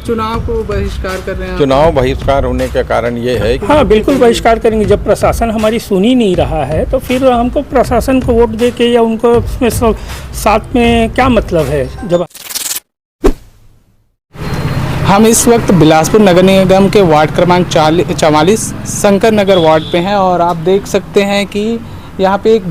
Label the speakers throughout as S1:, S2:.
S1: चुनाव को बहिष्कार कर रहे हैं।
S2: चुनाव बहिष्कार होने का कारण ये है कि
S3: हाँ, बिल्कुल बहिष्कार करेंगे। जब प्रशासन हमारी सुन ही नहीं रहा है तो फिर हमको प्रशासन को वोट दे के या उनको उसमें साथ में क्या मतलब है। जब
S1: हम इस वक्त बिलासपुर नगर निगम के वार्ड क्रमांक 44 शंकर नगर वार्ड पे हैं और आप देख सकते हैं कि यहाँ पे एक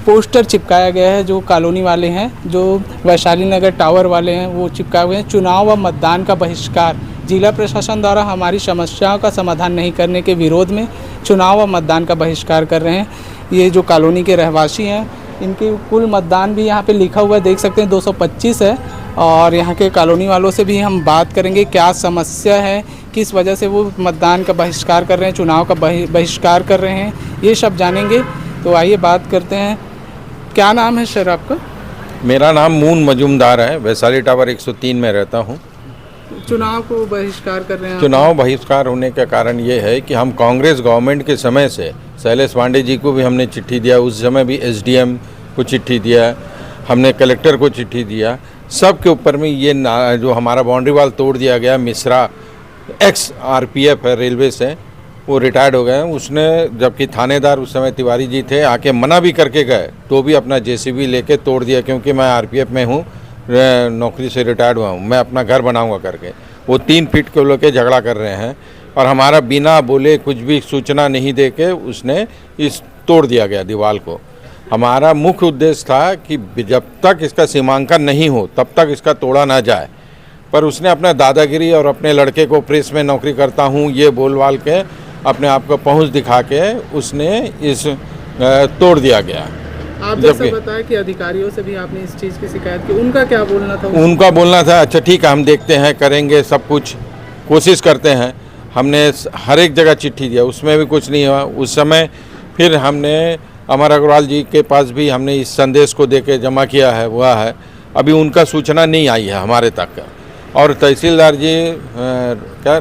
S1: पोस्टर चिपकाया गया है जो कॉलोनी वाले हैं, जो वैशाली नगर टावर वाले हैं, वो चिपकाए हुए हैं। चुनाव व मतदान का बहिष्कार। जिला प्रशासन द्वारा हमारी समस्याओं का समाधान नहीं करने के विरोध में चुनाव व मतदान का बहिष्कार कर रहे हैं। ये जो कॉलोनी के रहवासी हैं, इनके कुल मतदान भी यहाँ पे लिखा हुआ है, देख सकते हैं 225 है। और यहाँ के कॉलोनी वालों से भी हम बात करेंगे क्या समस्या है, किस वजह से वो मतदान का बहिष्कार कर रहे हैं, चुनाव का बहिष्कार कर रहे हैं, ये सब जानेंगे। तो आइए बात करते हैं। क्या नाम है सर आपका?
S2: मेरा नाम मून मजूमदार है, वैशाली टावर 103 में रहता हूँ।
S1: चुनाव को बहिष्कार कर रहे हैं।
S2: चुनाव बहिष्कार होने का कारण ये है कि हम कांग्रेस गवर्नमेंट के समय से शैलेश पांडे जी को भी हमने चिट्ठी दिया, उस समय भी एसडीएम को चिट्ठी दिया, हमने कलेक्टर को चिट्ठी दिया। सब के ऊपर में ये जो हमारा बाउंड्री वाल तोड़ दिया गया, मिश्रा एक्स आरपीएफ है रेलवे से, वो रिटायर्ड हो गए। उसने, जबकि थानेदार उस समय तिवारी जी थे, आके मना भी करके गए तो भी अपना जेसीबी लेके तोड़ दिया, क्योंकि मैं आरपीएफ में हूँ, नौकरी से रिटायर्ड हुआ हूँ, मैं अपना घर बनाऊंगा करके। वो 3 फीट के लेके झगड़ा कर रहे हैं और हमारा बिना बोले कुछ भी सूचना नहीं दे के उसने इस तोड़ दिया गया दीवार को। हमारा मुख्य उद्देश्य था कि जब तक इसका सीमांकन नहीं हो तब तक इसका तोड़ा ना जाए, पर उसने अपना दादागिरी और अपने लड़के को प्रेस में नौकरी करता हूँ ये बोलवाल के अपने आप को पहुँच दिखा के उसने इस तोड़ दिया गया।
S1: आप जैसा बताया कि अधिकारियों से भी आपने इस चीज़ की शिकायत की, उनका क्या बोलना था?
S2: उनका बोलना था अच्छा ठीक है, हम देखते हैं, करेंगे, सब कुछ कोशिश करते हैं। हमने हर एक जगह चिट्ठी दिया, उसमें भी कुछ नहीं हुआ। उस समय फिर हमने अमर अग्रवाल जी के पास भी हमने इस संदेश को देके जमा किया है, हुआ है। अभी उनका सूचना नहीं आई है हमारे तक। और तहसीलदार जी क्या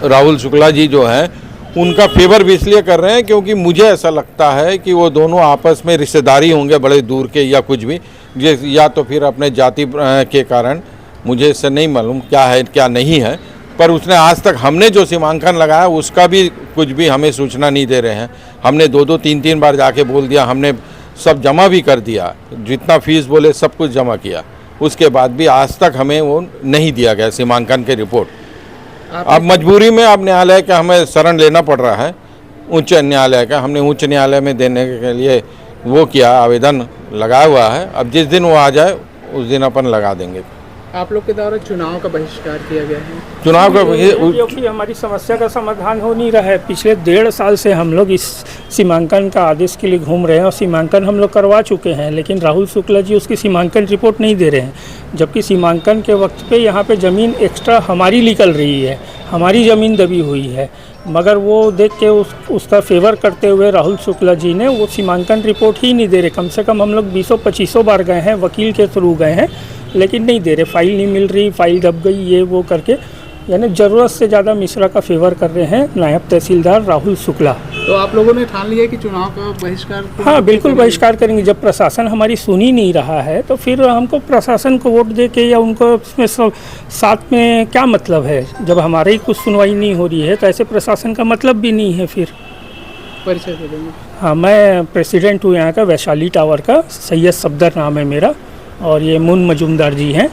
S2: राहुल शुक्ला जी जो हैं, उनका फेवर भी इसलिए कर रहे हैं क्योंकि मुझे ऐसा लगता है कि वो दोनों आपस में रिश्तेदारी होंगे बड़े दूर के या कुछ भी, या तो फिर अपने जाति के कारण, मुझे इससे नहीं मालूम क्या है क्या नहीं है। पर उसने आज तक हमने जो सीमांकन लगाया उसका भी कुछ भी हमें सूचना नहीं दे रहे हैं। हमने 2-2, 3-3 बार जाके बोल दिया, हमने सब जमा भी कर दिया, जितना फीस बोले सब कुछ जमा किया, उसके बाद भी आज तक हमें वो नहीं दिया गया सीमांकन की रिपोर्ट। अब मजबूरी में अब न्यायालय का हमें शरण लेना पड़ रहा है, उच्च न्यायालय का। हमने उच्च न्यायालय में देने के लिए वो किया, आवेदन लगाया हुआ है। अब जिस दिन वो आ जाए उस दिन अपन लगा देंगे।
S1: आप लोग के द्वारा चुनाव का बहिष्कार किया गया है।
S2: चुनाव का
S3: क्योंकि हमारी समस्या का समाधान हो नहीं रहा है। पिछले 1.5 साल से हम लोग इस सीमांकन का आदेश के लिए घूम रहे हैं और सीमांकन हम लोग करवा चुके हैं, लेकिन राहुल शुक्ला जी उसकी सीमांकन रिपोर्ट नहीं दे रहे हैं। जबकि सीमांकन के वक्त पे यहाँ पे ज़मीन एक्स्ट्रा हमारी निकल रही है, हमारी ज़मीन दबी हुई है, मगर वो देख के उसका फेवर करते हुए राहुल शुक्ला जी ने वो सीमांकन रिपोर्ट ही नहीं दे रहे। कम से कम हम लोग 20-25 बार गए हैं, वकील के थ्रू गए हैं, लेकिन नहीं दे रहे। फाइल नहीं मिल रही, फाइल दब गई, ये वो करके, यानी ज़रूरत से ज़्यादा मिश्रा का फेवर कर रहे हैं नायब तहसीलदार राहुल शुक्ला।
S1: तो आप लोगों ने ठान लिया कि चुनाव का बहिष्कार?
S3: हाँ, बिल्कुल बहिष्कार करेंगे। जब प्रशासन हमारी सुन ही नहीं रहा है तो फिर हमको प्रशासन को वोट दे के या उनको उसमें साथ में क्या मतलब है। जब हमारी कुछ सुनवाई नहीं हो रही है तो ऐसे प्रशासन का मतलब भी नहीं है। फिर
S1: परिचय दे देंगे।
S3: हाँ, मैं प्रेसिडेंट हूँ यहाँ का, वैशाली टावर का, सैयद सफदर नाम है मेरा, और ये मून मजूमदार जी हैं।